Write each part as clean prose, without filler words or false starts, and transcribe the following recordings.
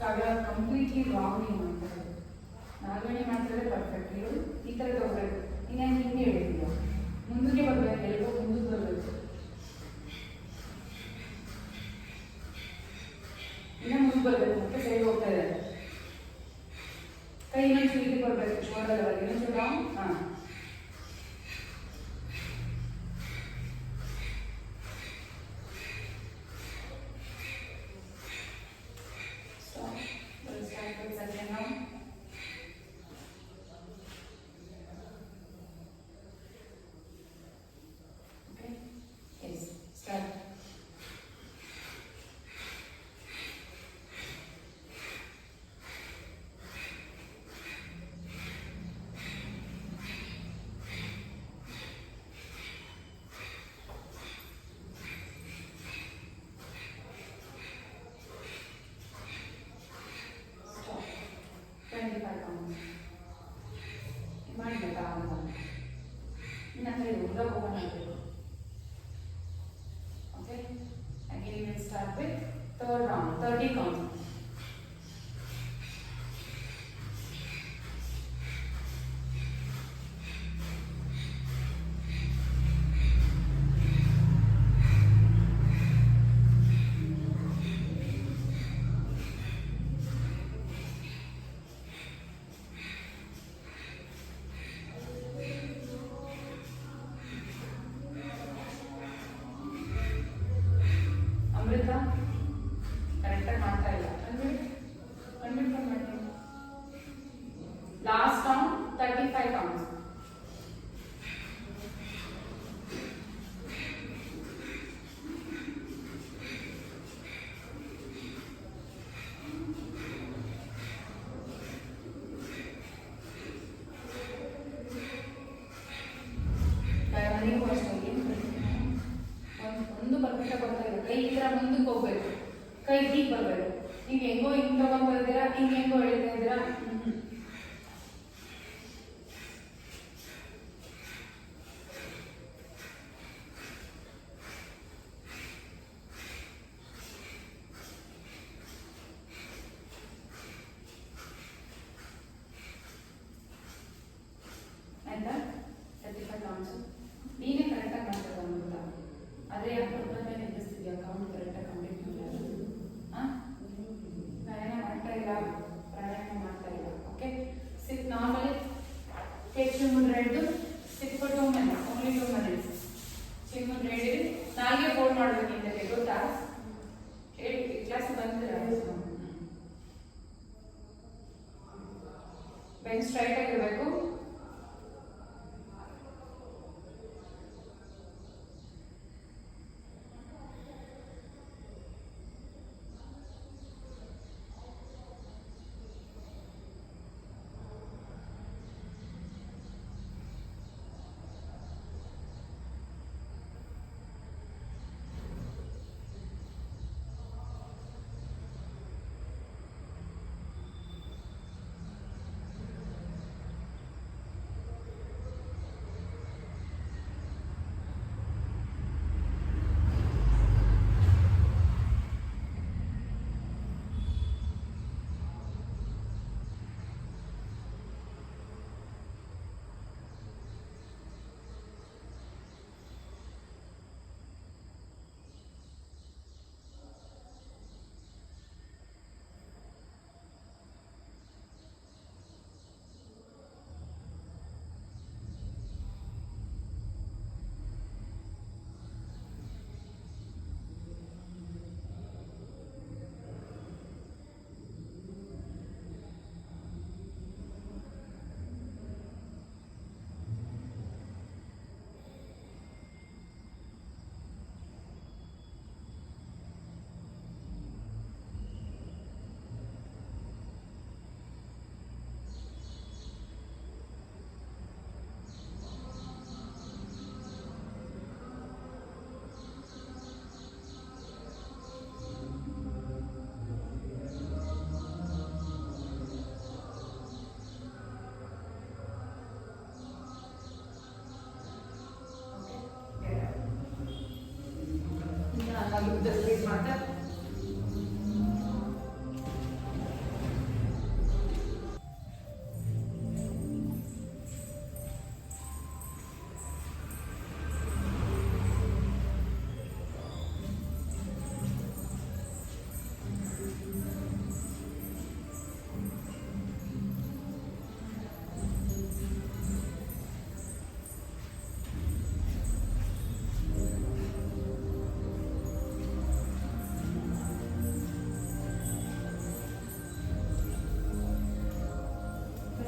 ಕಾವ್ಯ completely wrong ನೀವು ಮಾಡ್ತಾರೆ. ನಾಲ್ವನೇ ಮಾಡ್ತಾರೆ ಪರ್ಫೆಕ್ಟ್. ನೀವು ಈ ಥರ ತಗೋಬೇಕು. ಇನ್ನೇನು ಹಿಂಗೆ ಹೇಳಿದ್ಯಾ, ಮುಂದಕ್ಕೆ ಬರಬೇಕು, ಎಲ್ಲೋ ಮುಂದಕ್ಕೆ ಬರಬೇಕು. ಇನ್ನು ಮುಂದೆ ಬರಬೇಕು, ಮತ್ತೆ ಸೈಡ್ ಹೋಗ್ತಾ ಇದ್ದಾರೆ. ಕೈ ಇನ್ನೊಂದು ಇಲ್ಲಿ ಬರಬೇಕು, ಶೋಲ್ಡರ್ ಇನ್ನೊಂದು ಡೌನ್. ಹಾಂ, ಮಾಡಬೇಕಾ ಅಂತ ಇನ್ನು ಕಡೆ ಉದ್ದ ಹೋಗೋಣ ಆಗಬೇಕು. Okay, again will start with third round, 30 count. ಕರೆಕ್ಟಾಗಿ ಮಾಡ್ತಾ ಇಲ್ಲ ಕಂಡ್ಬಿಟ್ಟು ಮಾಡ್ತೀನಿ. Last count 35 counts. ನೀವು ಅಷ್ಟೇ ಒಂದು ಪರ್ಫೆಕ್ಟಾಗಿ ಬರ್ತಾ ಇಲ್ಲ. ಕೈ ಈ ಥರ ಮುಂದಕ್ಕೆ ಹೋಗ್ಬೇಕು, ಕೈ ಹೀಗೆ ಬರಬೇಕು. ನೀವು ಹೆಂಗೋ ಹಿಂಗೆ ತಗೊಂಡ್ ಬರ್ತೀರಾ, ಹಿಂಗೆ ಹೆಂಗೋ ಎಳಿತಾ ಇದ್ದೀರಾ. ಆಯ್ತಾ? 35 ಕೌಂಟ್ಸ್ ನೀನೇ ಕರೆಕ್ಟಾಗಿ ಮಾಡ್ತಾರೆ ಅಂದ್ಬಿಟ್ಟ. ಆದರೆ ಯಾಕೆ ಒಬ್ಬನೇ ನಿಲ್ಲಿಸ್ತಿದ್ಯಾ? ಕೌಂಟ್ ಕರೆಕ್ಟಾಗಿ ಕಂಪ್ಲೀಟ್ ಮಾಡಿಲ್ಲ. ಹಾಂ, ವ್ಯಾಯಾಮ ಮಾಡ್ತಾ ಇಲ್ಲ, ಪ್ರಾಣಾಯಾಮ ಮಾಡ್ತಾ ಇಲ್ಲ. ಓಕೆ, ಸಿಟ್ ನಾರ್ಮಲಿ, ಟೇಕ್ ಚಿಮ್ಮನ್ ರೆಡ್, sit for 2 minutes, only 2 minutes. ಚಿಮ್ಮನ್ ರೆಡ್ ಇರಿ, ನಾಲ್ಗೆ ಫೋಲ್ಡ್ ಮಾಡಬೇಕು ಹಿಂದೆ, ಗೊತ್ತಾ? ಹೇಳಿ ಕ್ಲಾಸ್ ಬಂದಿರ. ಬೆಂಚ್ ಸ್ಟ್ರೈಟ್ ಆಗಿರಬೇಕು.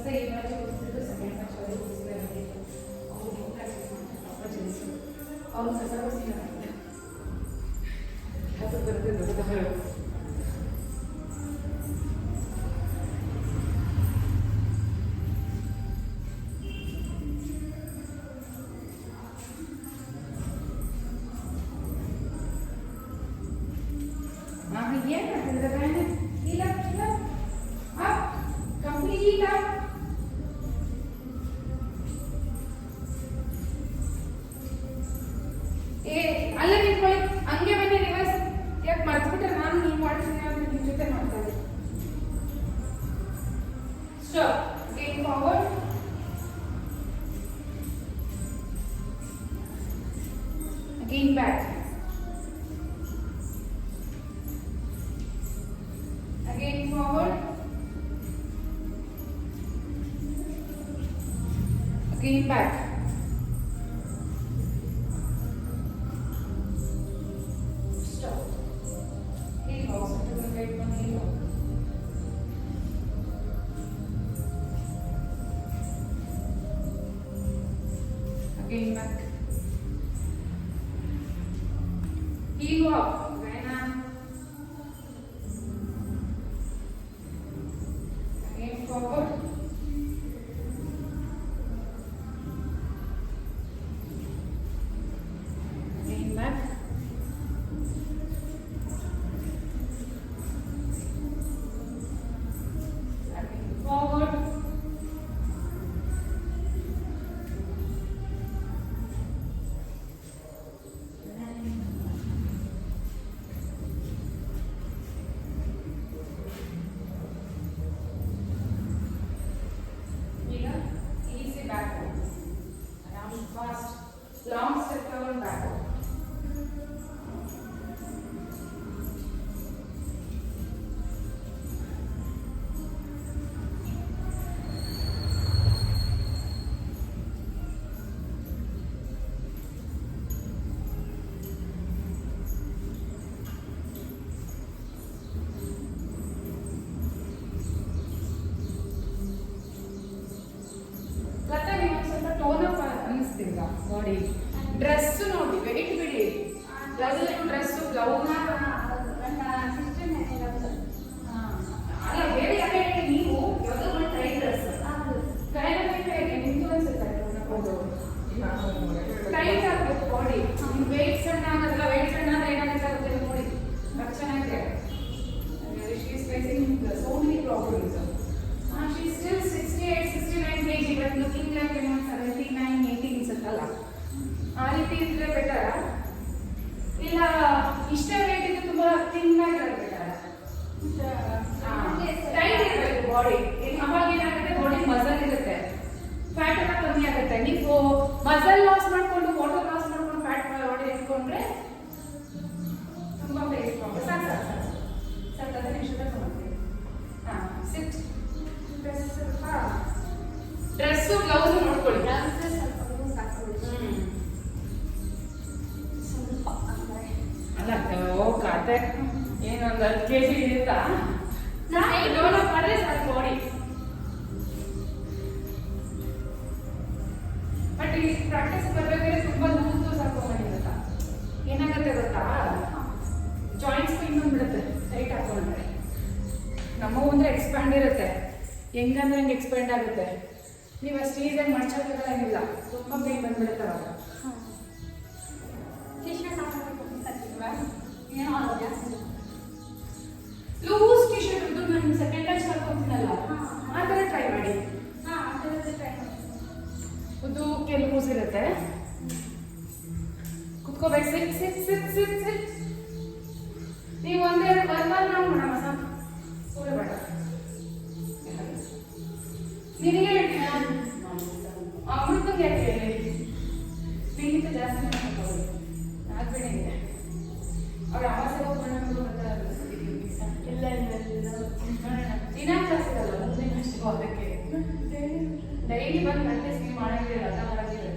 ಹೊಸ ಇಮ್ಯಾಜ್ ಓದಿಸಿದ್ದು ಸೆಕೆಂಡ್ ಬ್ಯಾಚ್ ಅವರಿಗೆ ಓದಿಸಿದ್ದಾರೆ ಅವ್ರಿಗೆ ಪ್ರಾಕ್ಟೀಸ್ ಮಾಡ್ತಾರೆ ಅಪರ್ಚುನಿಟಿ ಅವ್ರು ಕಸ ಓದಿಸಿದ್ದಾರೆ ಕಸ ಬರುತ್ತೆ ದೊಡ್ಡ Bien, la grande, y la up, complete up. ಅಲ್ಲೇ ನಿಂತ್ಕೊಳ್ಳಿ ಹಂಗೆ ಬನ್ನಿ ರಿವರ್ಸ್ ಯಾಕೆ ಮರ್ತ್ಬಿಟ್ರೆ ನಾನು ನೀವು ಮಾಡ್ತೀನಿ ಅಂತ ನಿಮ್ಮ ಜೊತೆ ಮಾಡ್ತಾ ಇದ್ದೀನಿ stop gain forward again back again forward again back stop heel house to the right one heel house again back heel up forward again back again forward backward. Around fast. Long step forward backward. Body dress ನೋಡಿ weight ಬಿಡಿ dress blouse ಅಲ್ಲ ಬೇರೆ ಯಾಕೆ ನೀವು ಯಾವ್ದೋ ಒಂದು tight dress ನಿಮ್ದು ಅನ್ಸುತ್ತೆ ಟೈಟ್ ಆಗ್ಬೇಕು ಬಾಡಿ ನಿಮ್ ವೆಯ್ಟ್ ಸಣ್ಣ ಆಗೋದಿಲ್ಲ ವೆಯ್ಟ್ ಸಣ್ಣ ಆದ್ರೆ ಏನಾಗುತ್ತೆ ನೋಡಿ ಅದು ಚೆನ್ನಾಗಿದೆ she is facing so many problems she is still 68 69 kg but looking like 79 80 ಅನ್ಸುತ್ತಲ್ಲ ಆ ರೀತಿ ಇದ್ರೆ ಬೆಟರ್ ಇಲ್ಲ ಇಷ್ಟೇ ವೇಟ್ ಇದ್ರೆ ತುಂಬಾ ಥಿನ್ ಆಗಿರೋದು ಬೆಟರ್ ಟೈಟ್ ಇರಬೇಕು ಬಾಡಿ ಅವಾಗ ಏನಾಗುತ್ತೆ ಬಾಡಿ ಮಸಲ್ ಇರುತ್ತೆ ಫ್ಯಾಟ್ ಎಲ್ಲ ಕಮ್ಮಿ ಆಗುತ್ತೆ ನೀವು ಮಸಲ್ ಲಾಸ್ ಮಾಡ್ಕೊಂಡು ವಾಟರ್ ಲಾಸ್ ಮಾಡ್ಕೊಂಡು ಫ್ಯಾಟ್ ಬಾಡಿ ಇಟ್ಕೊಂಡ್ರೆ ತುಂಬಾ ಬೇಸ್ ಪ್ರಾಬ್ಲಮ್ ಸಾಕು ಸಾಕು 10 ನಿಮಿಷದ ಮಾಡ್ತೀವಿ ಸಿಟ್ ಡ್ರೆಸ್ ಬ್ಲೌಸ್ ನೋಡ್ಕೊಳ್ಳಿ ಅಲ್ಲ ಕತೆ ಏನೊಂದು 10 kg ಇರುತ್ತಾ ಡೆವಲಪ್ ಮಾಡಿದ್ರೆ ಸಾಕು ಬಾಡಿ ಬಟ್ ಈ ಪ್ರಾಕ್ಟೀಸ್ ಬರ್ಬೇಕಾದ್ರೆ ತುಂಬಾ ಲೂಸ್ ಹಾಕೊಂಡ್ಬಿಡುತ್ತಾ ಏನಾಗುತ್ತೆ ಗೊತ್ತಾ ಜಾಯಿಂಟ್ಸ್ ಇನ್ನೊಂದು ಬಿಡುತ್ತೆ ಟೈಟ್ ಹಾಕೊಂಡ್ರೆ ನಮ್ಮವು ಅಂದ್ರೆ ಎಕ್ಸ್ಪ್ಯಾಂಡ್ ಇರುತ್ತೆ ಹೆಂಗಂದ್ರೆ ಹಂಗೆ ಎಕ್ಸ್ಪ್ಯಾಂಡ್ ಆಗುತ್ತೆ ನೀವು ಅಷ್ಟು ಈಸಿಯಾಗಿ ಮಡ್ಚೋಕ್ಕಾಗಲ್ಲ ತುಂಬ ಬೇಗ ಬಂದ್ಬಿಡುತ್ತೆ ಅವಾಗ ಲೂಸ್ ಟಿ ಶರ್ಟ್ ಇದ್ದು ನಾನು ಸೆಕೆಂಡ್ ಟೈಮ್ ಹಾಕೊಂತೀನಲ್ಲ ಆ ಥರ ಟ್ರೈ ಮಾಡಿ ಉದ್ದಕ್ಕೆ ಲೂಸ್ ಇರುತ್ತೆ ಕುತ್ಕೋಬೇಕು ಸಿಟ್ ಸಿಟ್ ಸಿಟ್ ಸಿಟ್ ಸಿಟ್ ನೀವು ಒಂದೆರಡು ನಾವು ಮಾಡೋಣ ಸಾಕು ಬೇಡ ನಿನಗೆ ಹೇಳ್ತೀನಿ ಅಮೃತಂಗೆ ಯಾಕೆ ಹೇಳಿ ನಿನ್ಗಿಂತ ಜಾಸ್ತಿ ಆಗ್ಬೇಡಿ ಅವ್ರ ಆಸೆ ಹೋಗ್ಕೊಂಡು ಇಲ್ಲ ದಿನ ಜಾಸ್ತಿ ಅಲ್ಲ ಮುಂದೆ ಅಷ್ಟು ಅದಕ್ಕೆ ಡೈಲಿ ಬಂದು ಪ್ರಾಕ್ಟೀಸ್ ನೀವು ಮಾಡೋದಿಲ್ಲ ಅರ್ಥ ಮಾಡೋದಿಲ್ಲ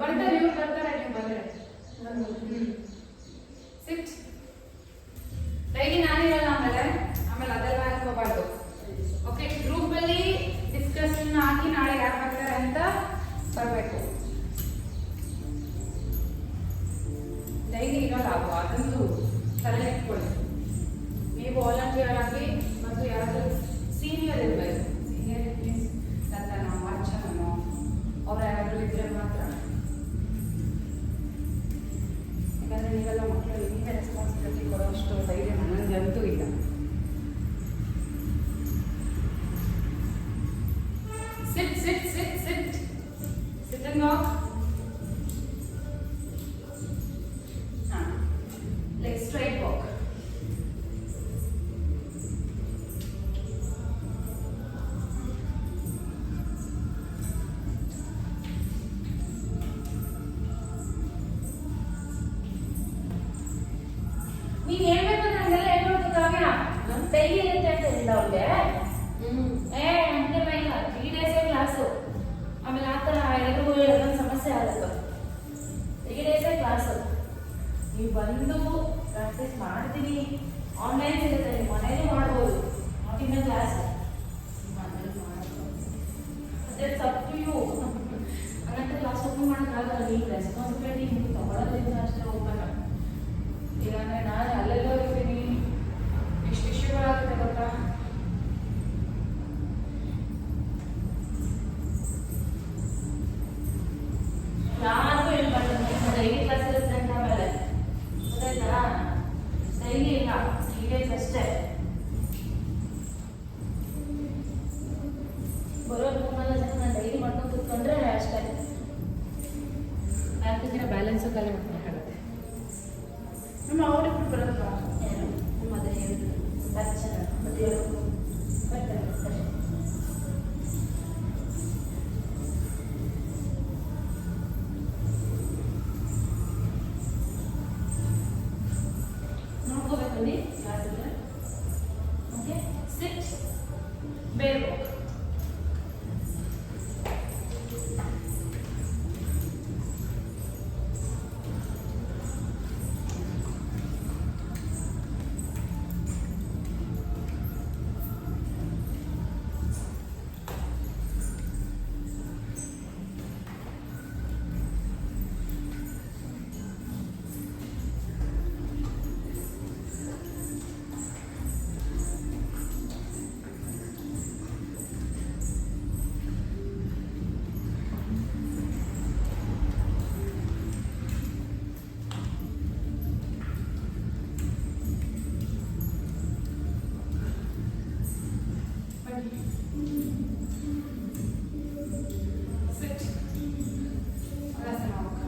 ಬರ್ತಾರೆ ಇವ್ರು ಬರ್ತಾರೆ ನೀವು ಬಂದರೆ ಸಿಟ್ ಡೈಲಿ ನಾನಿರಲ್ಲ ಆಮೇಲೆ ಅದೆಲ್ಲ ಡೈಲಿ ಇರಲ್ಲ ಅವು, ಅದಂತೂ ತಲೆ ಇಟ್ಕೊಳ್ಳಿ. ನೀವು ವಾಲಂಟಿಯರ್ ಆಗಿ ಮತ್ತು ಯಾರಾದರೂ ಸೀನಿಯರ್ ಇರಬೇಕು. ಸೀನಿಯರ್ ಮೀನ್ಸ್ ನನ್ನ ಅರ್ಚನೋ ಅವ್ರು ಯಾರಾದರೂ ಇದ್ದರೆ ಮಾತ್ರ. ಯಾಕಂದರೆ ನೀವೆಲ್ಲ ಮಕ್ಕಳು ನೀವೇ ರೆಸ್ಪಾನ್ಸಿಬಿಲಿಟಿ ಕೊಡೋಷ್ಟು ಧೈರ್ಯ ನನಗೆ ಅಂತೂ ಇಲ್ಲ. Sit, sit, sit, sit. Sit and walk. Like straight walk. ನೀನು ಹೇಳ್ಬೇಕು ನಂಗೆಲ್ಲ ಹೇಳ್ಬೇಕು ಕಾವ್ಯ. ಡೈಲಿ ಇರುತ್ತೆ ಅಂತ ಹೇಳಿಲ್ಲ ಅವ್ರಿಗೆ. ಹಂಗೆ ಬೈಲ 3 days ಕ್ಲಾಸು. ಆಮೇಲೆ ಆ ಥರ ಎಲ್ರಿಗೂ ಹೇಳೋದೊಂದು ಸಮಸ್ಯೆ ಆಗುತ್ತೆ. 3 days ಕ್ಲಾಸು. ನೀವು ಬಂದು ಪ್ರಾಕ್ಟೀಸ್ ಮಾಡ್ತೀವಿ. ಆನ್ಲೈನ್ ಸಿಗುತ್ತೆ, ನೀವು ಮನೇಲಿ ಮಾಡ್ಬೋದು. ನಾಟ್ ಇನ್ ಕ್ಲಾಸ್ ಮನೇಲಿ ಮಾಡೋದು ಅದೇ ತಪ್ಪು. ಇವು ಹಂಗಂತ ಕ್ಲಾಸ್ ಓಪನ್ ಮಾಡೋಕ್ಕಾಗಲ್ಲ. ನೀವು ರೆಸ್ಪಾನ್ಸಿಬಿಲಿಟಿ ನಿಮ್ಗೆ ತಗೊಳ್ಳೋದ್ರಿಂದ ಅಷ್ಟೇ ಓಪನ್. ಇಲ್ಲಾಂದರೆ ನಾನು ಅಲ್ಲೆಲ್ಲೋ ಇರ್ತೀನಿ, ಎಷ್ಟು ವಿಷಯಗಳಾಗುತ್ತೆ ಗೊತ್ತಾ. ಯಾರಿಗೂ ಹೇಳ್ಬಾರ್ದು ಡೈಲಿ ಕ್ಲಾಸ್ ಇರುತ್ತೆ ಅಂತ. ಆಮೇಲೆ ಗೊತ್ತಾಯ್ತಾ, ಡೈಲಿ ಇಲ್ಲ, 3 days ಅಷ್ಟೇ. ಬರೋ 3-4 ಜನ ನಾನು ಡೈಲಿ ಮಾಡ್ಕೊಂಡು ಕೂತ್ಕೊಂಡ್ರೆ ಅಷ್ಟೇ. 4 ದಿನ ಬ್ಯಾಲೆನ್ಸು ಖಾಲಿ ಮಾಡ್ಬೇಕಾಗುತ್ತೆ. ನಮ್ಮ ಅವ್ರಿಗೂ ಬರೋದು ಏನು ಮತ್ತೆ ಅರ್ಚನ ಮತ್ತೆ ಬರ್ತಾರೆ ಅಷ್ಟೇ. ನೋಡ್ಕೋಬೇಕು ನೀ ಯಾರಿದ್ರೆ. ಓಕೆ, ಸಿಟ್, ಬೇರ್ walk. Sit. Alasana walk.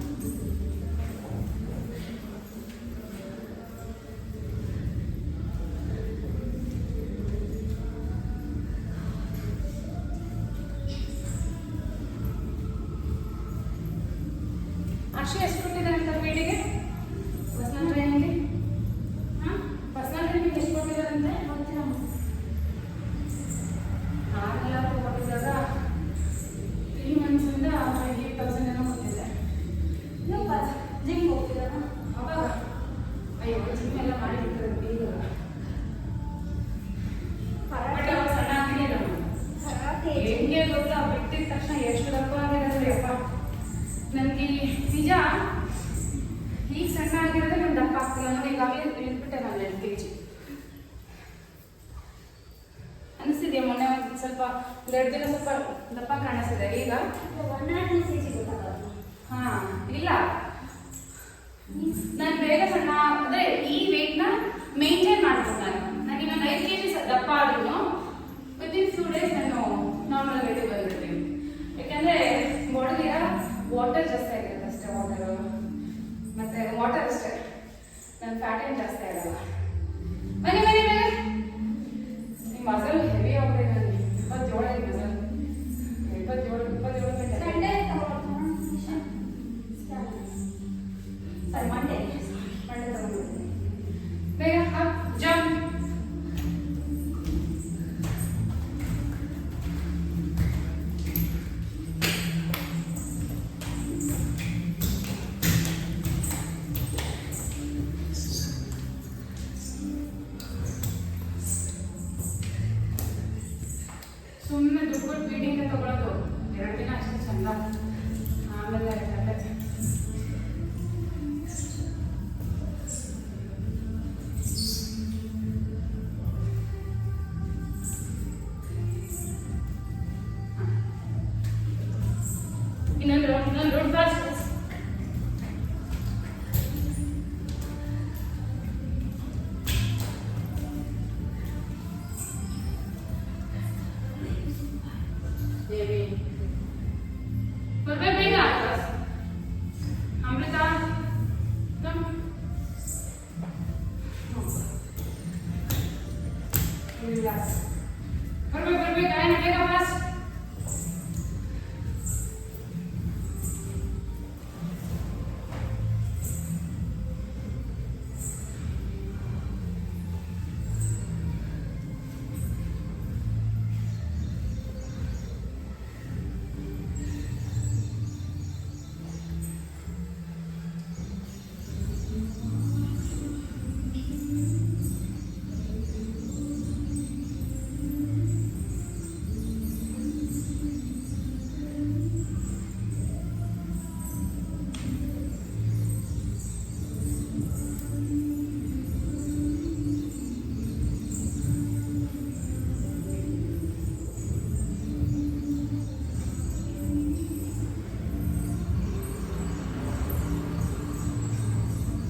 Akshay ಎಷ್ಟು ಕೊಟ್ಟಿದ್ದಾರೆ ಅಂತ ಪೇಟಿಗೆ ಪರ್ಸನಲ್ ಟ್ರೈನಿಂಗ್ಗೆ? ಪರ್ಸನಲ್ ಟ್ರೈನಿಂಗ್ ಎಷ್ಟು ಕೊಟ್ಟಿದ್ದಾರಂತೆ ಗೊತ್ತಿಲ್ಲ. ನಾನೆಲ್ಲ ಕೊಟ್ಟಿದ್ದಾಗ 3 months 28,000 ಏನೋ ಕೊಟ್ಟಿದ್ದೆ. ನೀವು ಜಿಮ್ ಹೋಗ್ತಿದ್ದಾರ ಅವಾಗ? ಅಯ್ಯೋ, ಜಿಮ್ ಎಲ್ಲ ಮಾಡಿಬಿಟ್ರೆ ಬೀಗ. ಬಟ್ ಅವಾಗ ಸಣ್ಣ ಆಗಿರಲಿಲ್ಲ. ಹೆಂಗೆ ಗೊತ್ತಾ, ಬಿಟ್ಟಿದ ತಕ್ಷಣ ಎಷ್ಟು ದಪ್ಪ ಆಗಿರೋದು ಯಪ್ಪ. ನನಗೆ ನಿಜ ಈಗ ಸಣ್ಣ ಆಗಿರೋದೇ ನಾನು ದಪ್ಪ ಆಗ್ತಿಲ್ಲ. ನೋಡಿ ಈಗಾಗಲೇ ಇಟ್ಬಿಟ್ಟೆ ನಾನು 2 kg ಅನಿಸ್ತಿದೆ. ಮೊನ್ನೆ ಒಂದು ಸ್ವಲ್ಪ 2 ದಿನ ಸ್ವಲ್ಪ ದಪ್ಪ ಕಾಣಿಸ್ತಿದೆ. ಈಗ 1.5 kg ಗೊತ್ತಾಗಲ್ಲ. ಹಾಂ, ಇಲ್ಲ ನಾನು ಬೇಗ ಸಣ್ಣ ಅಂದರೆ ಈ ವೆಯ್ಟ್ನ ಮೇಂಟೈನ್ ಮಾಡ್ತೀನಿ. ನಾನು ಇನ್ನೊಂದು 5 kg ದಪ್ಪ ಆದ್ರೂ ವಿತಿನ್ ಫ್ಯೂ ಡೇಸ್ ನಾನು ನಾರ್ಮಲ್ ವೆಯ್ಟಿಗೆ ಬಂದ್ಬಿಡ್ತೀನಿ. ಯಾಕಂದರೆ ಬಾಡಿಲಿರೋ ವಾಟರ್ ಜಾಸ್ತಿ ಆಗಿರುತ್ತೆ ಅಷ್ಟೇ. ವಾಟರ್ ಅಷ್ಟೇ, ನನ್ನ ಫ್ಯಾಟ್ ಏನು ಜಾಸ್ತಿ ಆಗಲ್ಲ. ಬನ್ನಿ ಬನ್ನಿ ಬೇಗ. ನಿಮ್ಮ ಮಸಲ್ ಹೆವಿ ಆಗಿದೆ. ನನಗೆ 27 ಮಸಲ್ 27 ಸಂಡೇ ಸರಿ ಮಂಡೇ ತಗೊಂಡ್ಬಿಡ್ತೀನಿ. ಬೇಗ ಅಪ್ ಜಂಪ್. ಸುಮ್ಮನೆ ದುಡ್ಡು ಬೀಡಿಂಗ್ ತಗೊಳ್ಳೋದು 2 ದಿನ ಅಷ್ಟೇ ಚಂದ. ಆಮೇಲೆ ರಿಲ್ಯಾಕ್ಸ್. ಬರ್ಬೇಕು ಆಯ್ತು ಬೇಗ ಫಾಸ್ಟ್.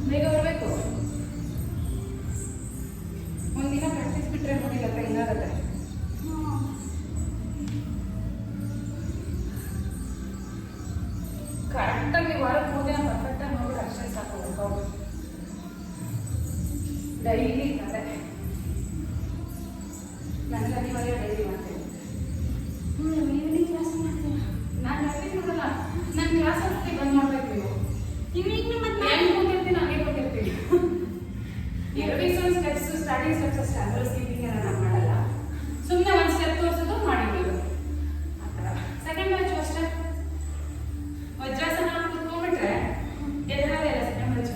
ಬೇಗ ಬರಬೇಕು. ಒಂದಿನ ಪ್ರಾಕ್ಟೀಸ್ ಬಿಟ್ಟರೆ ನೋಡಿಲ್ಲ ಹಿಂಗಾಗತ್ತೆ. ಕರೆಕ್ಟಾಗಿ ವಾರಕ್ಕೆ 3 ದಿನ ಪರ್ಫೆಕ್ಟಾಗಿ ನೋಡ್ಬಿಟ್ಟು ಅಷ್ಟೇ ಸಾಕು. ವರ್ಕೌಟ್ ಡೈಲಿ ಅದೇ ನನಗೆ ಅನಿವಾರ್ಯ ಡೈಲಿ ಮಾಡ್ತೀನಿ. ಈವ್ನಿಂಗ್ ಕ್ಲಾಸ್ ಮಾಡ್ತೀನಿ. ನಾನು ಪ್ರಾಕ್ಟೀಸ್ ಮಾಡಲ್ಲ. ನನ್ನ ಕ್ಲಾಸ್ ಅಷ್ಟೇ ಬಂದ್ ಮಾಡ್ಬೇಕು ನೀವು. ಈವ್ನಿಂಗ್ ಮತ್ತೆ ಏನು ಕೂತಿರ್ತೀನಿ ಹಂಗೆ ಕೂತಿರ್ತೀನಿ. 2 ಸ್ಟೆಪ್ಸ್ ಸ್ಟಾರ್ಟಿಂಗ್ ಸ್ಟೆಪ್ಸ್ ಅಷ್ಟೇ. ಅದರ ಸ್ಕಿಪ್ಪಿಂಗ್ ಎಲ್ಲ ನಾನು ಮಾಡಲ್ಲ. ಸುಮ್ಮನೆ ಒಂದು ಸ್ಟೆಪ್ ತೋರಿಸೋದು ಮಾಡಿದ್ದೀವಿ ಆ ಥರ. ಸೆಕೆಂಡ್ ಬ್ಯಾಚು ಅಷ್ಟೇ. ವಜ್ರಾಸನ ಕೂತ್ಕೊಂಡ್ಬಿಟ್ರೆ ಎದುರಾಗೇ ಇಲ್ಲ ಸೆಕೆಂಡ್ ಬ್ಯಾಚು.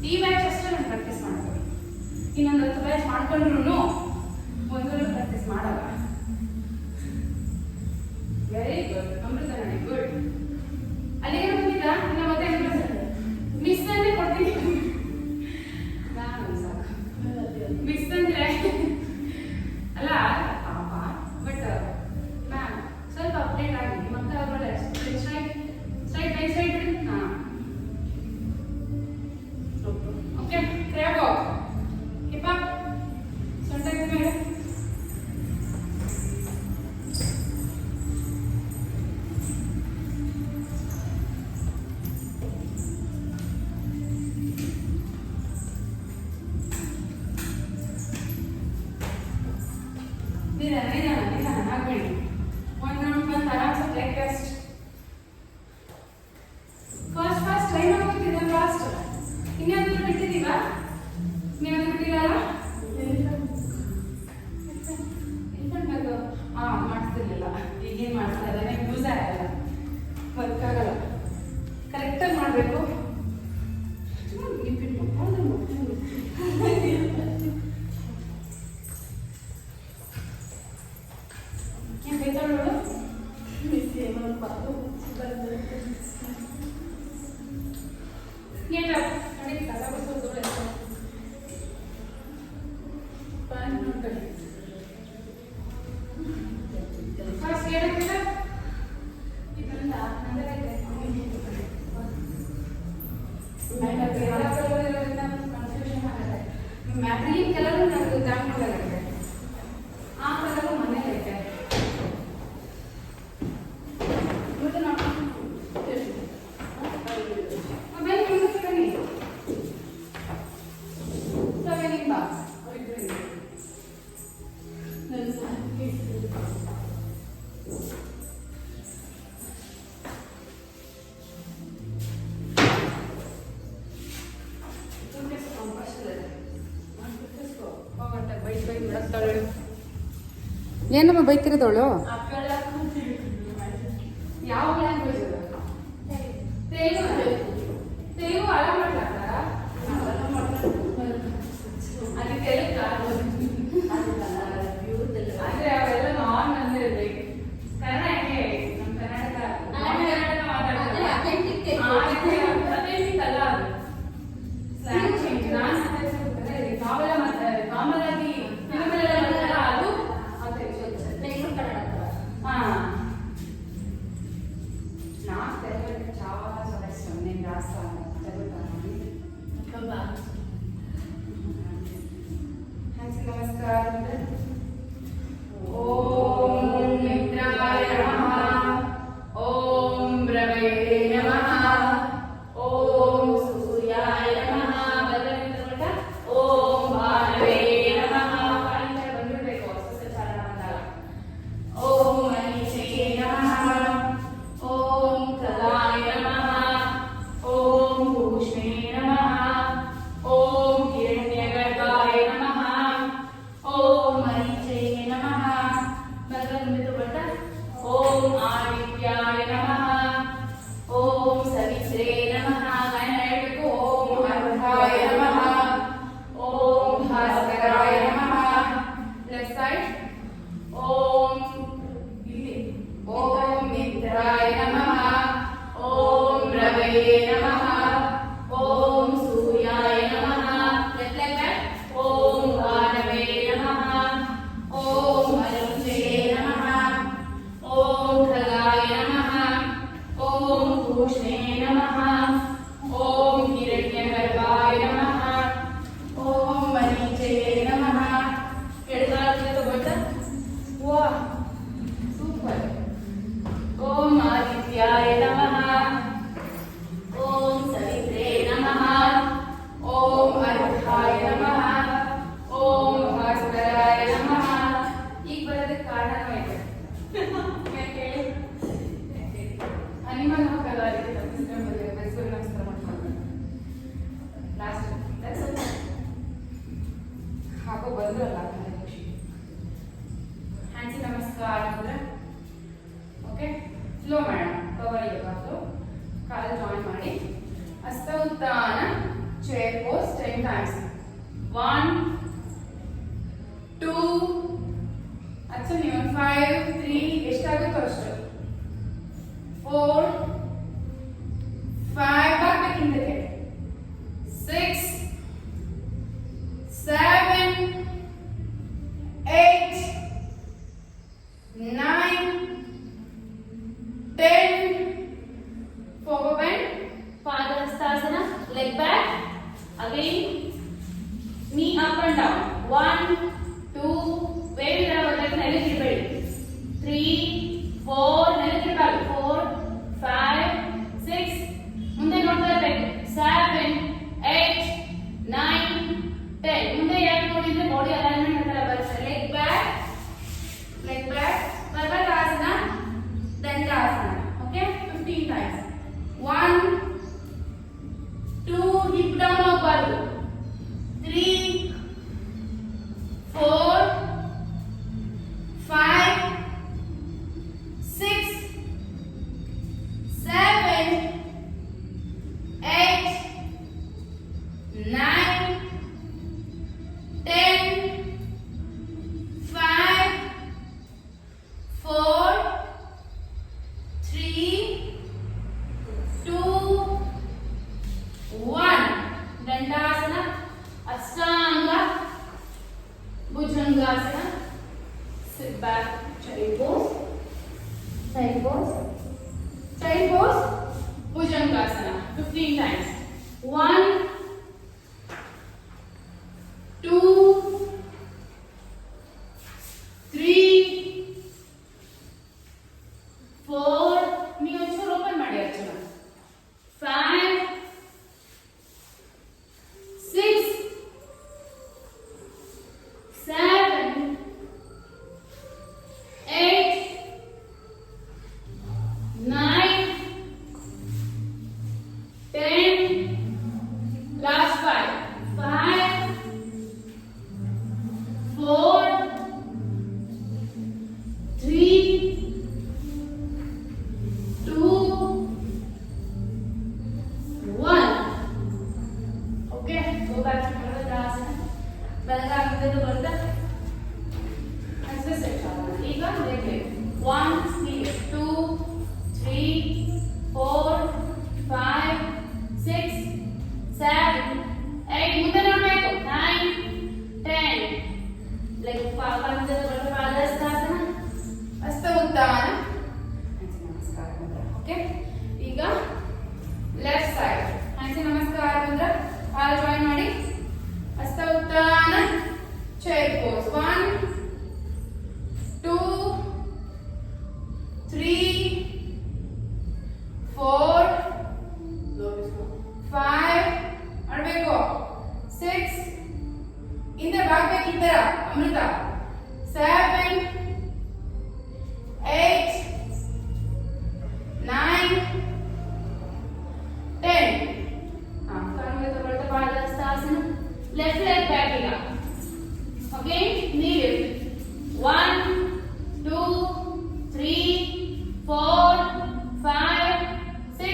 ಈ ಬ್ಯಾಚ್ ಅಷ್ಟೇ ನಾನು ಪ್ರಾಕ್ಟೀಸ್ ಮಾಡ್ತೀನಿ. ಇನ್ನೊಂದು 10 ಬ್ಯಾಚ್ ಮಾಡ್ಕೊಂಡ್ರು ಒಂದೂರು ಪ್ರಾಕ್ಟೀಸ್ ಮಾಡಲ್ಲ. Very good. ಅಮೃತ ನೋಡಿ ಗುಡ್. ಅಲ್ಲಿಗೆ ಬಂದಿದ್ದ ಇನ್ನು ಮತ್ತೆ ಮಿಸ್ ಅಂದ್ರೆ ಕೊಡ್ತೀನಿ ನಾನು. ಸಾಕು ಮಿಸ್ ಅಂದ್ರೆ ಅಲ್ಲ ಪಾಪ. ಬಟ್ ಮ್ಯಾಮ್ ಸ್ವಲ್ಪ ಅಪ್ಡೇಟ್ ಆಗಿ ಮತ್ತೆ ಅವರೊಳ್ಳೆ ಸ್ಟ್ರೈಟ್ ಬೈ ಸೈಡ್ ಬಿಡಿ. ಹಾಂ okay. Crab walk, hip up, ಸೊಂಟ ಮೇಲೆ. ನಿಧಾನ ಆಗ್ಬೇಡಿ. ಒಂದು ರೌಂಡ್ ಬಂದು ಆರಾಮ್ಸೆ ಬ್ರೇಕ್ ರೆಸ್ಟ್. ಫಾಸ್ಟ್ ಟ್ರೈ ಮಾಡ್ಕೊತಿದ್ದ ಫಾಸ್ಟ್. ಇನ್ಯಾವ್ದು ಬಿಟ್ಟಿದ್ದೀವಾ? ನೀವು ಬಿಟ್ಟಿರಲ್ಲ ಇಲ್ಕೊಂಡು ಮಾಡಿಸ್ತಿರ್ಲಿಲ್ಲ. ಈಗೇನು ಮಾಡ್ತಾರೆ ಅದನ್ನೇ ಯೂಸ್ ಆಗಲ್ಲ, ವರ್ಕ್ ಆಗಲ್ಲ. ಕರೆಕ್ಟಾಗಿ ಮಾಡಬೇಕು. ಮ್ಯಾಟ್ರಿಲಿಂಗ್ ಕೆಲವರು ನನಗೆ ದಾಖಲಾಗುತ್ತೆ. ಆ ಕಲರು ಮನೇಲೈತೆ. ಏನಮ್ಮ ಬೈತಿರೋದವಳು? ಯಾವ ಲ್ಯಾಂಗ್ವೇಜ್ ತೆಲುಗು ಅಲ್ಲ ಮಾಡ್ಲಾಗ್ತಾರ? ಅದು ತೆಲುಗ ಅಂದ್ರೆ ಅವೆಲ್ಲ ನಾನ್ ಅಂದ್ರೆ ಕನ್ನಡ ಹೆಂಗೆ ನಮ್ಮ ಕರ್ನಾಟಕ ಮಾತಾಡ್ತಾರೆ ಅಥೆಂಟಿಕ್ ಅಲ್ಲ ಅದು. Slang change. ನಾನು ಕಾಮನ್ ಆಗಿ ಫಿಲ್ಮೆಲ್ಲ ಅದು నాకు తెలుగు చాలా చాలా ఇష్టం. నేను రాస్తాను, చదువుతాను. నమస్కారం. ఓం మిత్రాయ నమః, ఓం రవే నమః, ఓం సూర్యాయ నమః. ಶ್ರೀ ನಮಃ. ಗಾಯನ ಹೇಳ್ಬೇಕು. ಓಂ ಅರ್ಧಾಯ ನಮಃ, ಓಂ ಭಾಸ್ಕರಾಯ ನಮಃ. Left side. ಓಂ ಇಲ್ಲಿ ಓಂ ಮಿತ್ರಾಯ ನಮಃ, ಓಂ ರವಯೇ ನಮಃ, ಓಂ ಸೂರ್ಯಾಯ ನಮಃ. Left leg back. ಓಂ ವಾನವೇ ನಮಃ, ಓಂ ಅರುಣೇ ನಮಃ, ಓಂ ಖಗಾಯ ನಮಃ, ಓಂ ಪೂಷ್ಣೇ ನಮಃ, ಓಂ ಹಿರಣ್ಯಗರ್ಭಾಯ ನಮಃ, ಓಂ ಮರೀಚೇ ನಮಃ. ಎಡಗಾಲಿಗೆ ತಗೊಳ್ತಾ. ವಾ ಸೂಪರ್. ಓಂ ಆದಿತ್ಯಾಯ ನಮಃ, ಓಂ ಸವಿತ್ರೇ ನಮಃ, ಓಂ ಅರ್ಧಾಯ ನಮಃ, ಓಂ ಭಾಸ್ಕರಾಯ ನಮಃ. ಈಗ ಬರೋದಕ್ಕೆ ಕಾರಣನೂ ಇದೆ. ಯಾಕೆ ಹೇಳಿ? ಅನಿಮಲ್ ಹೋಗಲ್ಲ, ಅದಕ್ಕೆ ನಮಸ್ಕಾರ ಮಾಡ್ಕೊಂಡು ಲಾಸ್ಟ್ ಹಾಕೋ ಬಂದ್ರಲ್ಲ ಖುಷಿ. ಹ್ಯಾಂಡ್ಸಿ ನಮಸ್ಕಾರ ಅಂದ್ರೆ ಓಕೆ. ಸ್ಲೋ ಮಾಡೋಣ. ಕವರ್ ಯೋಗ ಫ್ಲೋ. ಕಾಲು ಜಾಯಿನ್ ಮಾಡಿ. ಹಸ್ತ ಉತ್ಥಾನ ಚೇರ್ ಪೋಸ್ 10 ಟೈಮ್ಸ್. 1 2 ಅಚ್ಚ ನೀವು 5 3 ಎಷ್ಟಾಗುತ್ತೋ ಅಷ್ಟು. 4 5 ಬಾಕ್ಬೇಕು ಹಿಂದಕ್ಕೆ. 6 7 8 9 10. Forward bend. Padahastasana. Leg back. Again. Knee up and down. 1 2 wave ಇರಬೇಕು. ನೆಲಕ್ಕಿರಬೇಡಿ. 3 4 ನೆಲಕ್ಕಿರಬೇಕು. 4 5 6 ಮುಂದೆ ನೋಡ್ತಾ ಇರಬೇಕು. 7 8 9 10. ಮುಂದೆ ಯಾಕೆ ನೋಡಿದ್ರೆ ಬಾಡಿ ಅಲೈನ್ಮೆಂಟ್ ಅಂತ ಬರುತ್ತೆ. Leg back. Leg back. Parvatasana, Dandasana. Okay. 15 times. 1 2 hip down ಹೋಗಬಾರ್ದು. 3 4 5 6 7 8 9 10 5 4 3 2 1. ದಂಡಾಸನ, ಅಷ್ಟಾಂಗ bhujangasana. Sit back. Child pose. Child pose. Child pose. Bhujangasana. 15 times. 1 2 3 4. ನೀವು ಒಂಚೂರು ಓಪನ್ ಮಾಡಿ ಅರ್ಚನ. 5 6 7 8 9 10. Last 5 5 4 3 2 1. Okay, go back to Purvadasana. ಬೆಳಗಾವಿಂದ ಬಂದ ಎಕ್ಸರ್ಸೈಸ್ ಆಗೋಣ. ಈಗ ಲೆಗ್ 1 2 3 4 5 6 7 8. ಮುಂದೆ ನೋಡಬೇಕು. 9 10. ಲೆಗ್ ಪಂಚದ ಬಂದ ಪಾದಹಸ್ತಾಸನ. ಹಸ್ತ ಉತ್ಥಾನ. ನಮಸ್ಕಾರ. ಓಕೆ. ಈಗ ಲೆಫ್ಟ್ ಸೈಡ್ ಹ್ಯಾಂಡ್ಸ್ ನಮಸ್ಕಾರ ಅಂದ್ರೆ ಕಾಲು ಜಾಯಿನ್ ಮಾಡಿ. ಹಸ್ತ ಉತ್ಥಾನ ಚೇರ್ ಪೋಸ್. 1 2 3 4 5 ಮಾಡಬೇಕು. 6 ಇಂದ ಬಾಗ್ಬೇಕು. ಈ ತರ ಅಮೃತ. 7 8 9 10. ಕಾಲು ತಗೊಳ್ತಾ ಪಾದಹಸ್ತಾಸನ. Left leg back. ಈಗ ಅಗೇನ್ ನೀ ಲಿಫ್ಟ್. 1 2 3 4 5 6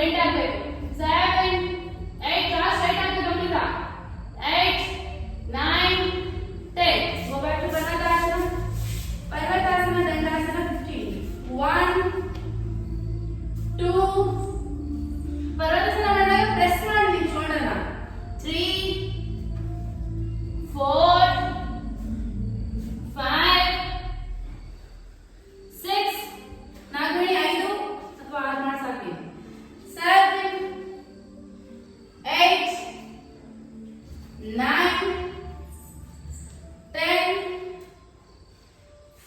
ಬೆಂಡ್ ಆಗಬೇಕು 7 8 ಕ್ರಾಸ್ ಸ್ಟ್ರೈಟ್ ಆಗಬೇಕು ಅಮೃತ 8 9 10 go back to ಪರ್ವತಾಸನ ದಂಡಾಸನ 15 1 2 ಪರ್ವತಾಸನ ಮಾಡಿದಾಗ ಪ್ರೆಸ್ ಮಾಡಿ ಶೋಲ್ಡರ್ನ 3 4 5 6 ನಾಲ್ಕನೇ 5 ಅಥವಾ 6 ಮಾಡಿ ಸಾಕಿ 7 8 9 10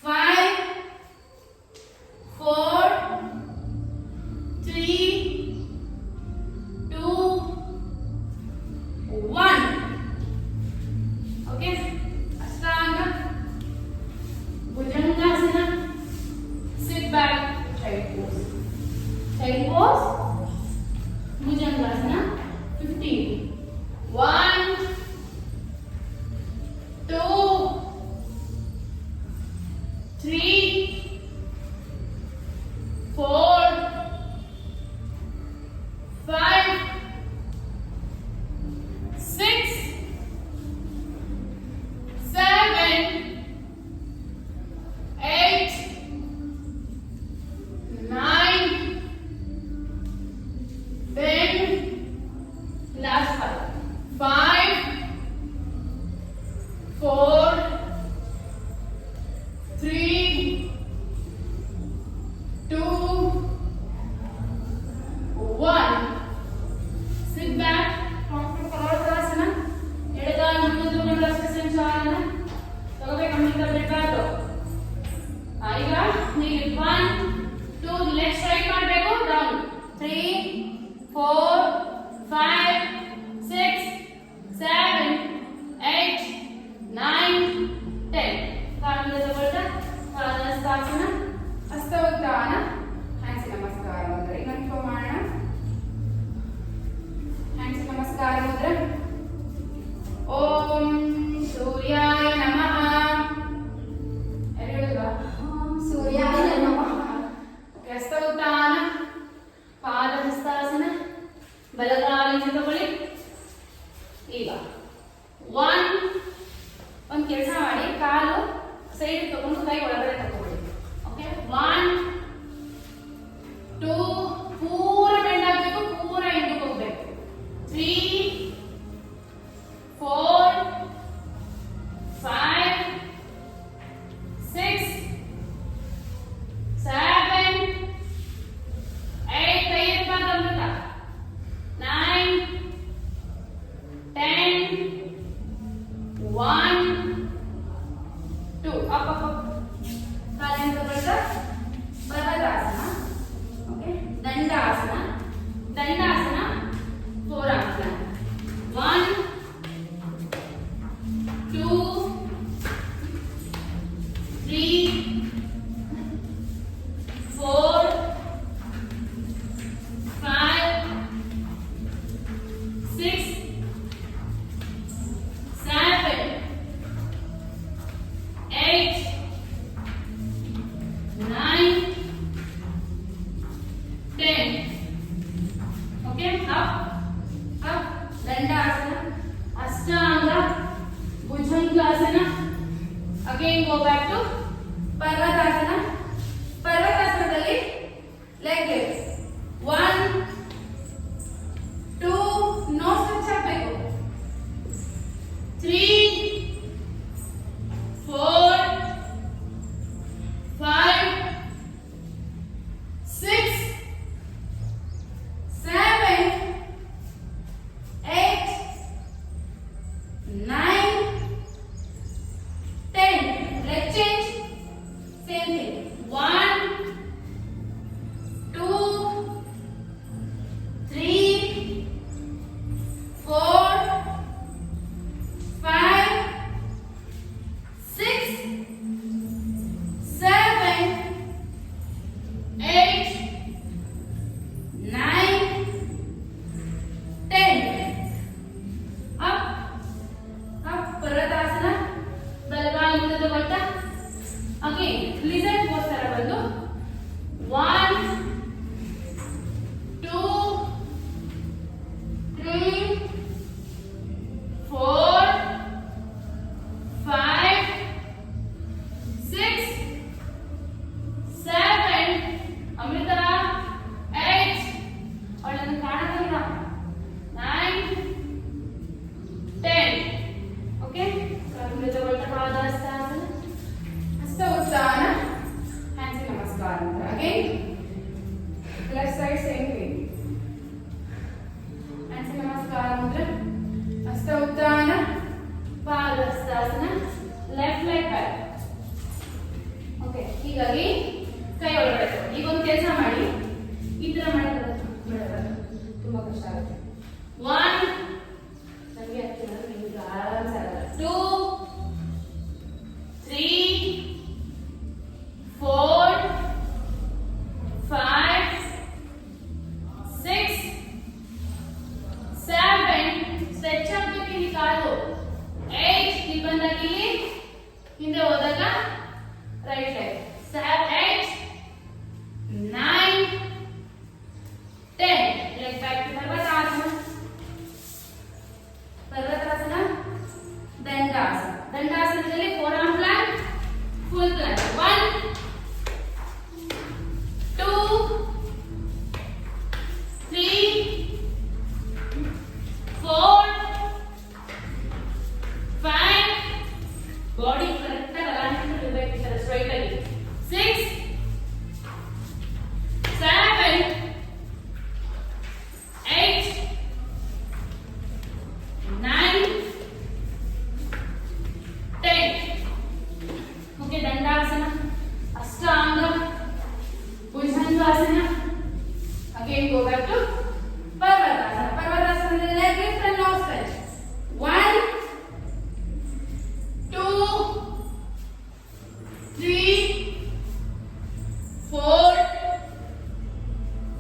5 4 3 2 1 ಓಕೆ ಅಷ್ಟಾಂಗ bhujangasana sit back child pose bhujangasana 15 1 2 3 4 5 6 7 8 9 10 last 5 4 3 2 1 sit back ಪರ್ವತಾಸನ ಎಡಗಾಲ ಮುಂದೆ ಮುಂದೆ ಸಂಚಾಲನ ತಗೋಬೇಕು ಅಮೃತ ಬೇಕಾದ ಈಗ ನೀವು 1 2 ಲೆಫ್ಟ್ ಸ್ಟ್ರೈಟ್ ಮಾಡಬೇಕು ಡೌನ್ 3 4 5 6 7 8 9 10 ಕಾಲುಗಳ ತಗೊಳ್ತಾ ಪಾದಹಸ್ತಾಸನ ಹಸ್ತೋತ್ಥಾನ ಹ್ಯಾಂಡ್ಸ್ ನಮಸ್ಕಾರ ಮುದ್ರೆ ಇನ್ನೊಂದು ಮಾಡೋಣ ಹ್ಯಾಂಡ್ಸ್ ನಮಸ್ಕಾರ ಮುದ್ರೆ ಓಂ ಸೂರ್ಯಾಯ ನಮಃ ಹೇಳಿಲ್ವಾ ಸೂರ್ಯಾಯ ನಮಃ ಹಸ್ತೋತ್ಥಾನ ಪಾದಹಸ್ತಾಸನ ಬಲಗಾಲಿಂದ ತಗೊಳ್ಳಿ ಈಗ ಒಂದು ಕೆಲಸ ಮಾಡಿ ಕಾಲು ಸೈಡ್ ತಗೊಂಡು ಕೈ ಒಳಗಡೆ ತಗೊಳ್ಳಿ ಓಕೆ 1 2 ಪೂರ ಬೆಂಡ್ ಆಗಬೇಕು ಪೂರ ಹಿಂದಕ್ಕೆ ಹೋಗ್ಬೇಕು 3 4 5 6 7 8 ಕೈ ಎತ್ತಬಾರ್ದು ಅಮೃತ 9 10 1 2 up ಕಾಲಿನ ತಗೊಳ್ತಾ ಪರ್ವತಾಸನ okay dandasana ಪೂರಾಸನ 1 2 3 4 5 6 7 8 9 10 okay again left side same way. and namaskar mudra hasta uttana ಪಾದಹಸ್ತಾಸನ left leg back. Okay ಹೀಗಾಗಿ ಕೈ ಒಳಗಡೆ ಈಗ ಒಂದು ಕೆಲಸ ಮಾಡಿ ಈ ತರ ಮಾಡಿದ್ರೆ ತುಂಬಾ ಕಷ್ಟ ಆಗುತ್ತೆ. 1 ನನಗೆ ಆಗ್ತಿಲ್ಲ ನಿಮಗೆ ಆರಾಮ್ಸೆ ಆಗಲ್ಲ. 2 3 4 5 6 7 ಸ್ಟ್ರೆಚ್ ಆಗಬೇಕು ಈ ಕಾಲು. 8 ಇಲ್ಲಿ ಬಂದಾಗ ಇಲ್ಲಿ ಹಿಂದೆ ಹೋದಾಗ right leg. 8 9 10 leg back to Parvatasana. Parvatasana, Dandasana. Dandasanadalli forearm plank, full plank. 1 2 3 4 5 body correct ಆಗಿ ಅಲೈನ್ಮೆಂಟ್ ಇರಬೇಕು ಈ ತರ ಸ್ಟ್ರೈಟ್ ಆಗಿ. 6 7 8 9 10. Okay, Dandasana, Ashtanga, Bhujangasana. Again go back to Parvatasana. Parvatasana the leg lift and now stretch. 1 2 3 4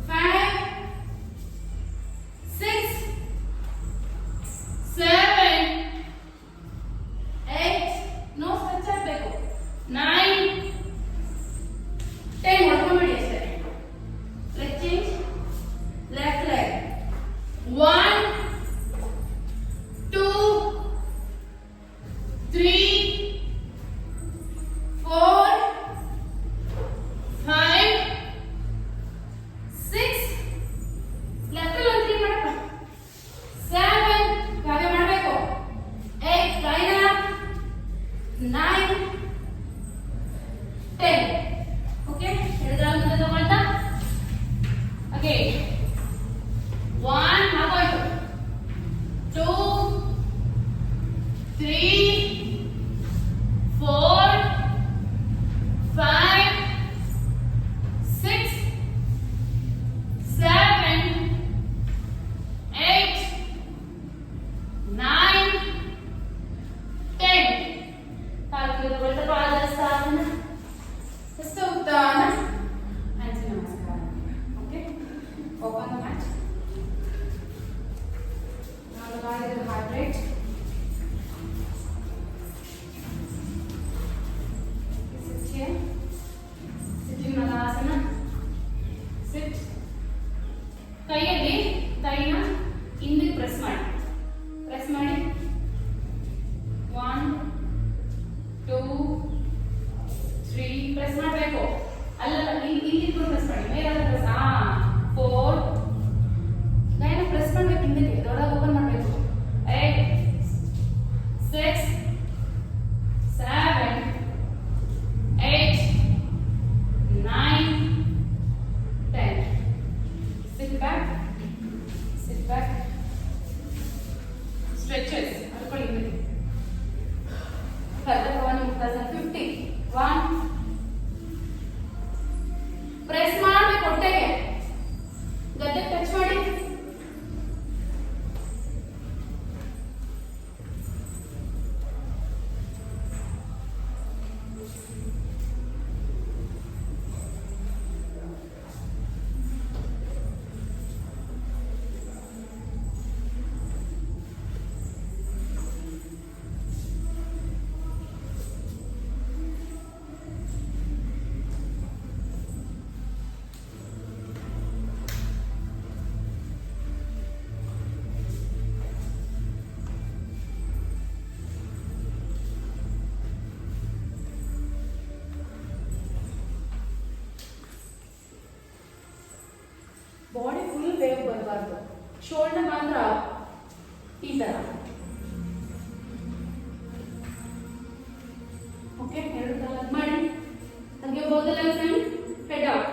5 6 7 8 no stretch ಆಗಬೇಕು. 9 10 ಹೊಡ್ಕೊಂಡ್ಬಿಡಿ ಅಷ್ಟೇ. Leg change. Left leg. 1 2 3 4 5 6 left ಅಲ್ಲಿ 3 ಮಾಡಪ್ಪ. 7 ಹಾಗೆ ಮಾಡಬೇಕು. 8 ಲೈನ್ ಅಪ್. 9 10. ಓಕೆ ಎಡಗಾಲ ಮುಂದೆ ತಗೊಳ್ತಾ ಅಗೇನ್ 1 ಆಗೋಯ್ತು. 2 3 4 5 6 7 8 9 10. ಕಾಲು ತಗೊಳ್ತಾ ಪಾದಹಸ್ತಾಸನ, ಹಸ್ತ ಉತ್ತಾನ and ನಮಸ್ಕಾರ. Okay, open the mat. Now the body will heart rate. Sit here. Sit in Malasana. Sit. ಕೈಯಲ್ಲಿ ಕೈನ ಹಿಂದೆ ಪ್ರೆಸ್ ಮಾಡಿ. ಪ್ರೆಸ್ ಮಾಡಿ. 1 2 3 ಪ್ರೆಸ್ ಮಾಡಬೇಕು. ಅಲ್ಲಲ್ಲ ಇಲ್ಲಿ ಪ್ರೆಸ್ ಮಾಡಿ. ಮೇಲೆ ಪ್ರೆಸ್. 4 ಗೈನ ಪ್ರೆಸ್ ಮಾಡಬೇಕು. ಹಿಂದಕ್ಕೆ ದೊಡ್ಡ ಓಪನ್ ಮಾಡಬೇಕು. 8 6 7 8 9 10. Sit back. Sit back. Stretches. ಅದ್ಕೊಳ್ಳಿ ಹಿಂದಕ್ಕೆ. Pardhavani Muktasana 50. 1 ಪ್ರೆಸ್ ಮಾಡಬೇಕು. ಹೊಟ್ಟೆಗೆ ಗದ್ದೆ ಟಚ್ ಮಾಡಿ. ಬಾಡಿ ಫುಲ್ ವೇವ್ ಬರಬಾರ್ದು. ಶೋಲ್ಡರ್ ಮಾತ್ರ ಈ ತರ. ಓಕೆ, ಎರಡು ಕಾಲ ಮಾಡಿ. ಹಾಗೆ ಬೋದ ಲೆಗ್ ಹೆಡ್ ಔಟ್.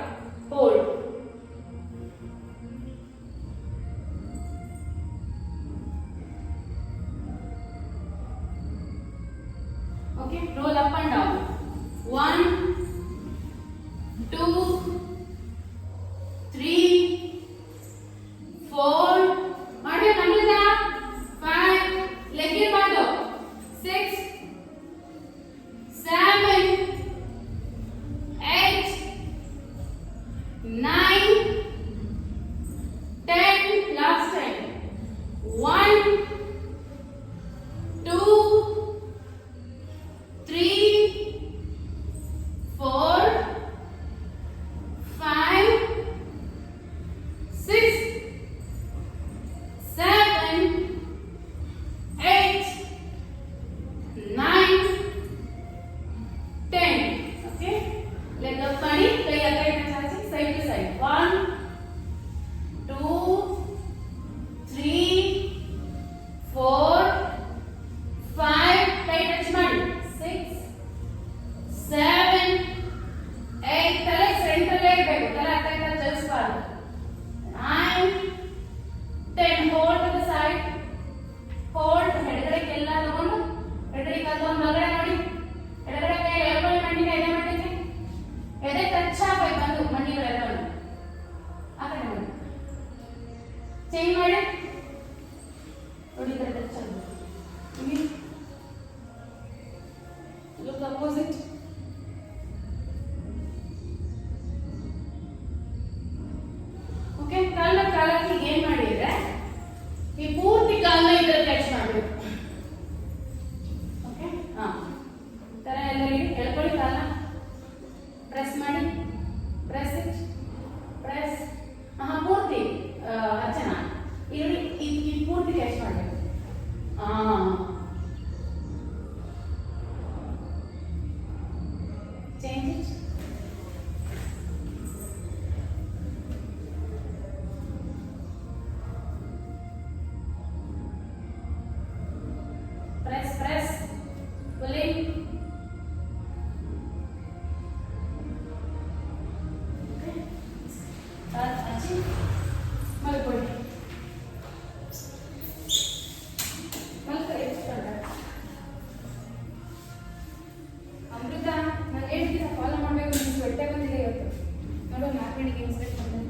ಹಸ್ಬೆಂಡಿಗೆ ಏನು ಸ್ವೆಟ್ ಬಂದಿಲ್ಲ,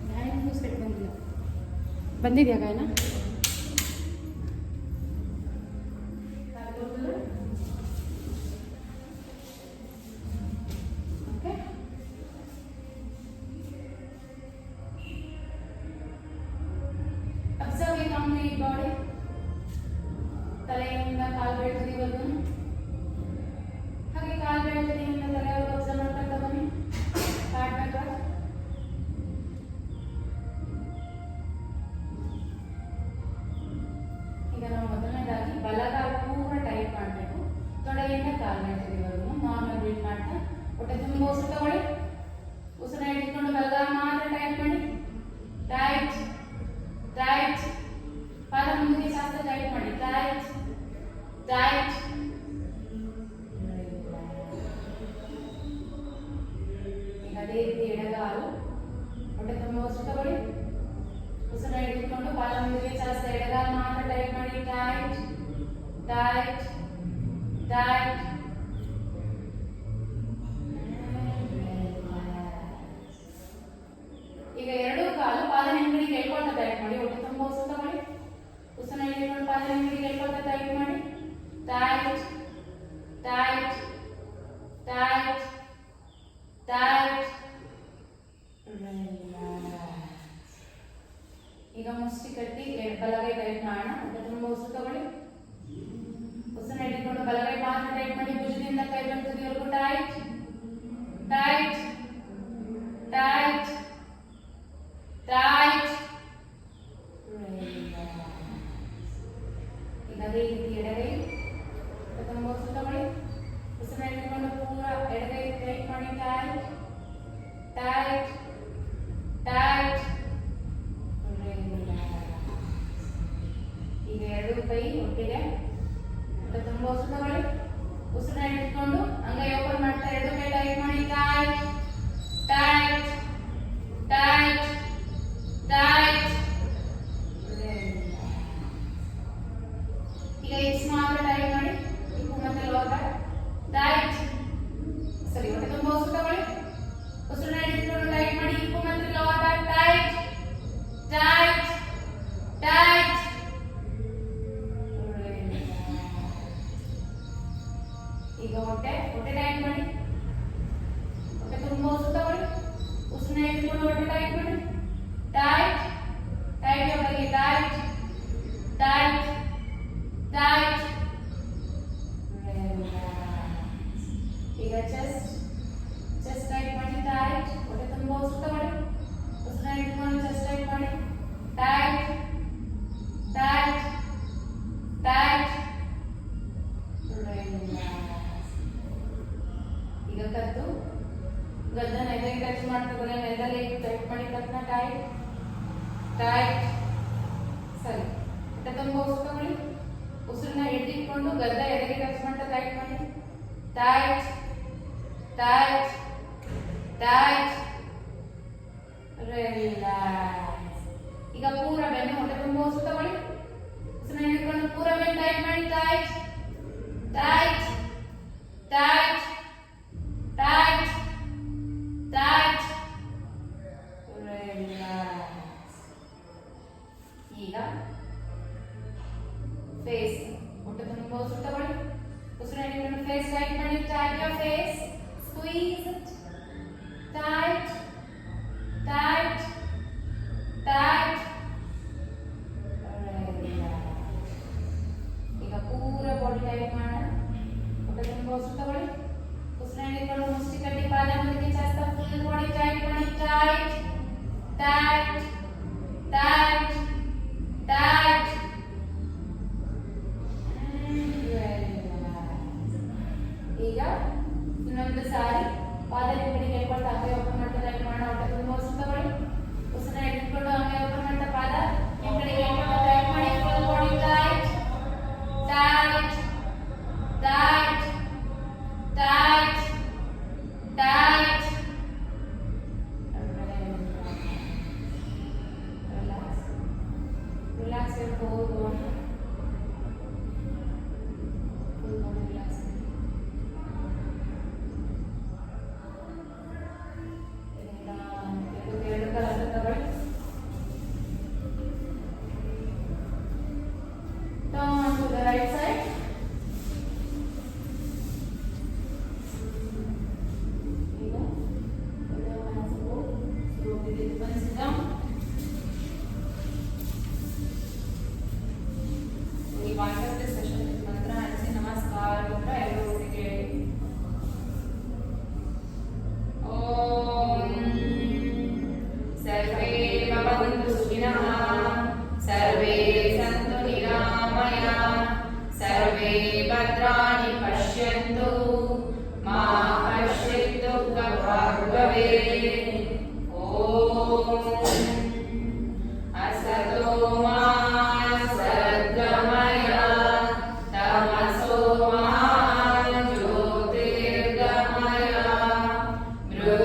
ಗಾಯನೂ ಸ್ವೆಟ್ ಬಂದಿಲ್ಲ. ಬಂದಿದೆಯಾ ಗಾಯನ? Okay, observe the complete body. ತಲೆಯಿಂದ ಕಾಲು ಬೆಳೆದಿವರೆಗೂ, ಹಾಗೆ ಕಾಲು ಬೆಳೆದಿನಿಂದ ತಲೆವರೆಗೂ ಅಬ್ಸರ್ವ್ ಮಾಡ್ತಾ ಬನ್ನಿ. Back back back. ಈಗ ನಾವು ಮೊದಲನೇದಾಗಿ ಬಲಗಾಲ ಪೂರ ಟೈಟ್ ಮಾಡಬೇಕು. ತೊಡೆಯಿಂದ ಕಾಲು ಬೆಳೆದಿವರೆಗೂ ನಾರ್ಮಲ್ ಬ್ರೀತ್ ಮಾಡ್ತಾ ಹೊಟ್ಟೆ ತುಂಬ ಉಸಿರು ತಗೊಳ್ಳಿ. ಉಸಿರು ಹಿಡಿದುಕೊಂಡು ಬಲಗಾಲ ಮಾತ್ರ ಟೈಟ್ ಮಾಡಿ. Tight tight. ಪಾದ ಮುಂದಿಗೆ ಶಾಸ್ತ್ರ ಟೈಟ್ ಮಾಡಿ. Tight tight. ಈಗ ಅದೇ ರೀತಿ ಎಡಗಾಲು ಹೊಟ್ಟೆ ತುಂಬ ಉಸಿರು ತಗೊಳ್ಳಿ. ಉಸಿರು ಹಿಡಿದುಕೊಂಡು ಪಾದ ಮುಂದಿಗೆ ಶಾಸ್ತ್ರ ಎಡಗಾಲು ಮಾತ್ರ ಟೈಟ್ ಮಾಡಿ. Tight tight tight. ಈಗ ಎರಡು ಕಾಲು ಪಾದ ಹಿಂಬದಿಗೆ ಎಳ್ಕೊಳ್ತಾ ಟೈಟ್ ಮಾಡಿ. ಹೊಟ್ಟೆ ತುಂಬ ಉಸಿರು ತಗೊಳ್ಳಿ. ಉಸಿರು ಹಿಡಿದುಕೊಂಡು ಪಾದ ಹಿಂಬದಿಗೆ ಎಳ್ಕೊಳ್ತಾ ಟೈಟ್ ಮಾಡಿ. Tight tight tight tight. ಈಗ ಮುಷ್ಟಿ ಕಟ್ಟಿ ಬಲಗೈ ಟೈಟ್ ಮಾಡೋಣ. ಹೊಟ್ಟೆ ತುಂಬ ಉಸಿರು ತಗೊಳ್ಳಿ. ಉಸಿರು ಹಿಡಿದುಕೊಂಡು ಬಲಗೈ ಮಾತ್ರ ಟೈಟ್ ಮಾಡಿ. ಭುಜದಿಂದ ಕೈ ಬರ್ತದೆವರೆಗೂ ಟೈಟ್ ಟೈಟ್ ಟೈಟ್ ಟೈಟ್. ಈಗ ಅದೇ ರೀತಿ ಎಡಗೈ ತುಂಬ ಉಸಿರು ತಗೊಳ್ಳಿ. ಉಸಿರು ಹಿಡಿದುಕೊಂಡು ಪೂರ ಎಡಗೈ ಟೈಟ್ ಮಾಡಿ. Tight tight tight. ಈಗ ಎರಡು ಕೈ ಒಟ್ಟಿಗೆ ತುಂಬ ಉಸಿರು ತಗೊಳ್ಳಿ. ಉಸಿರು ಹಿಡಿದುಕೊಂಡು ಅಂಗೈ ಓಪನ್ ಮಾಡ್ತಾ ಎರಡು ಕೈ ಟೈಟ್ ಮಾಡಿ. Tight tight tight tight. ಈಗ ಎಕ್ಸ್ ಮಾತ್ರ ಟೈಟ್ ಮಾಡಿ. ಇಪ್ಪು ಮತ್ತೆ ಲೋವರ್ ಬ್ಯಾಕ್ ಟೈಟ್. ಸರಿ, ಹೊಟ್ಟೆ ತುಂಬ ಉಸಿರು ತಗೊಳ್ಳಿ. ಉಸಿರು ಹಿಡಿದುಕೊಂಡು ಟೈಟ್ ಮಾಡಿ. ಇಪ್ಪು ಮತ್ತೆ lower back tight tight tight. ಈಗ ಹೊಟ್ಟೆ ಟೈಟ್ ಮಾಡಿ. ಹೊಟ್ಟೆ ತುಂಬ ಉಸಿರು ತಗೊಳ್ಳಿ. ಉಸಿರು ಹಿಡಿದುಕೊಂಡು ಹೊಟ್ಟೆ ಟೈಟ್ ಮಾಡಿ. ಟೈಟ್ ಟೈಟ್ ಒಳಗೆ ಟೈಟ್ ಟೈಟ್ ಟೈಟ್. ಈಗ ಚೆಸ್ಟ್ ಟೈಟ್ ಮಾಡಿ. ಟೈಟ್. ಹೊಟ್ಟೆ ತುಂಬ ಉಸಿರು ತಗೊಳ್ಳಿ. ಉಸಿರು ಹಿಡಿದುಕೊಂಡು ಚೆಸ್ಟ್ ಟೈಟ್ ಮಾಡಿ. Tight tight tight. ಈಗ ಕತ್ತು ಗದ್ದನ ಎದೆಗೆ ಟಚ್ ಮಾಡ್ತಾ ಬನ್ನಿ. ನೆಲದಲ್ಲಿ ಟೈಟ್ ಮಾಡಿ ಕತ್ತನ್ನ. Tight tight. ಸರಿ, ಹೊಟ್ಟೆ ತುಂಬ ಉಸಿರು ತಗೊಳ್ಳಿ. ಉಸಿರನ್ನ ಹಿಡಿದುಕೊಂಡು ಗದ್ದ ಎದೆಗೆ ಟಚ್ ಮಾಡ್ತಾ ಟೈಟ್ ಮಾಡಿ. Tight tight tight. ರಿಲ್ಯಾಕ್ಸ್. ಈಗ ಪೂರ ಬೆನ್ನು ಹೊಟ್ಟೆ ತುಂಬ ಉಸಿರು ತಗೊಳ್ಳಿ. ಉಸಿರನ್ನ ಹಿಡಿದುಕೊಂಡು ಪೂರ ಬೆನ್ನು ಟೈಟ್ ಮಾಡಿ. Tight tight tight tight tight. Relax. ಈಗ ಫೇಸ್ ಹೊಟ್ಟೆ ತುಂಬ ಉಸಿರು ತಗೊಳ್ಳಿ. ಉಸಿರು ಹಿಡಿದುಕೊಂಡು ಫೇಸ್ ಟೈಟ್ ಮಾಡಿ. Tight your face. Squeeze it. Tight tight tight. ಈಗ ಪೂರ ಬಾಡಿ ಟೈಟ್ ಮಾಡೋಣ. ಹೊಟ್ಟೆ ತುಂಬ ಉಸಿರು ತಗೊಳ್ಳಿ. ಉಸಿರು ಹಿಡಿದುಕೊಂಡು ಮುಷ್ಟಿ ಕಟ್ಟಿ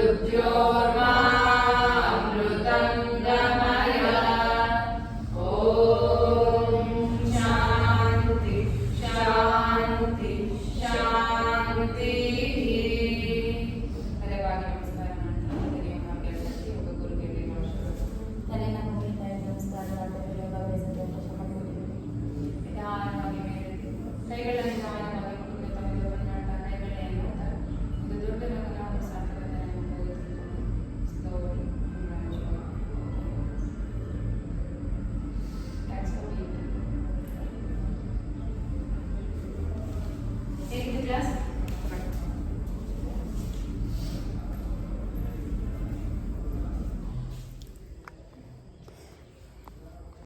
मृत्योर्